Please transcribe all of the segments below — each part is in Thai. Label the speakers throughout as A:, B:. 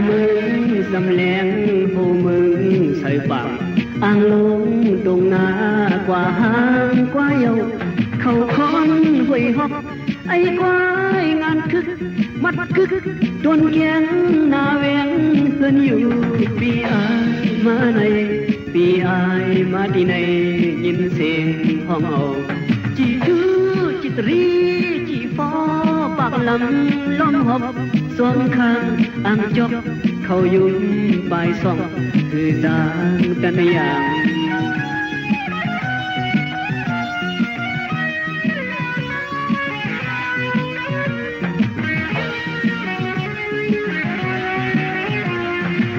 A: มึงสำแหลงหูมึงใส่ปากอ่างลงตรงหน้ากว่าหางกว่าเยาเขาคอนห่วยหอกไอ้ควายงานคึกมัดคึกตวนแข็งหน้าแหวงเฮือนอยู่ปีอายมาในปีอายมาที่ไหนยินเสียงห้องเอาจีดูจิตรีจีฟอปากลำล้อมหอบสวมข้างอ่างจบเขายุ่มปลายส่องคือจางกันอย่าง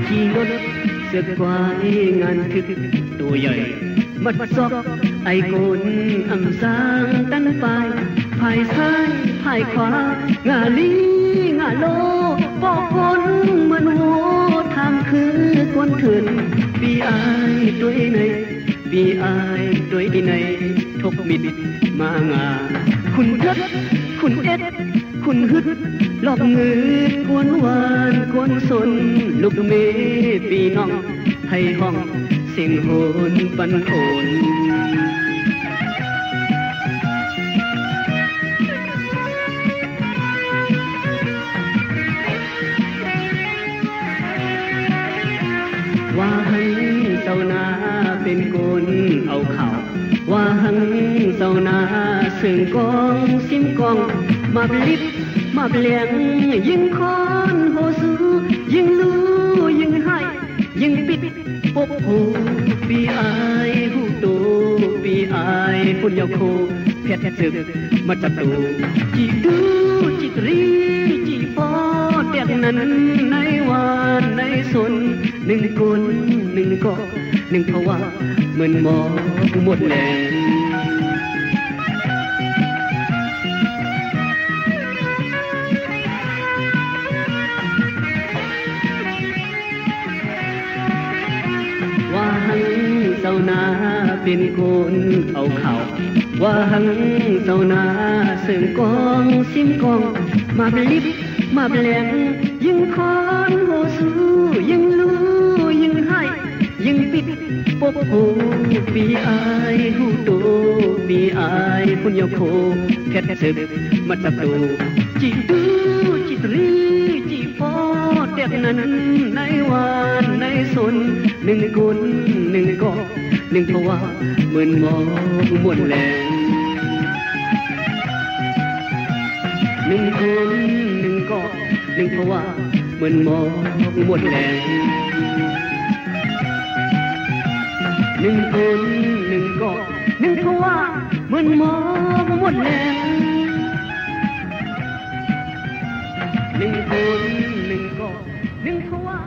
A: ขี่รถเสือกควายงานคึกตัวใหญ่มัดซอกไอ้กุนอำสางตันไปภายซ้ายภายขวางาลีงาโลปอกคนเหมือนโหทางคือกวนถืนปีอายตัวไหนปีอายตัวไหนทกมิดมางาคุณเท็ดคุณเอ็ดคุณฮึดหลอกเงือกวนหวานกวนสนลูกเมปีน้องให้ห้องเสียงโหนปันโอนว่าหังเจ้านาเป็นคนเอาข่าวว่าหังเจ้านาซึ่งกองซิมกองมาลิบมาเปลี่ยนยิ่งคอนโหสูยิ่งรู้ยิ่งให้ยิ่งปิดปกหูปีอายหูตูปีอายพุ่นยาโคเพชรจึกมาจับตูจีดูจิตรีจีฟอแตกนั้นในวานในสนหนึ่งคนหนึ่งก็หนึ่งภาวะเหมือนหมอหมดแรงว่าหังเจ้านาเป็นคนเอาข่าวว่าหังเจ้านาซึ่งกองซิมกองมาเปลิบมาแปลงยิ่งคอนโหสูยิ่งรู้ยิ่งให้ยิ่งปิดปกหูปีอายหูโตปีอายพุ่นยาโคเพชรศึกมัดจับตูจีดูจิตรีจีฟอแตกนั้นในวานในสนหนึ่งคนหนึ่งก็หนึ่งภาวะเหมือนมองมวนแรงหนึ่งคนหนึ่งก็หนึ่งภาวะเหมือนมองมวนแรงหนึ่งคนหนึ่งก็หนึ่งภาวะเหมือนมองมวนแรงหนึ่งคนหนึ่งก็หนึ่งภาวะ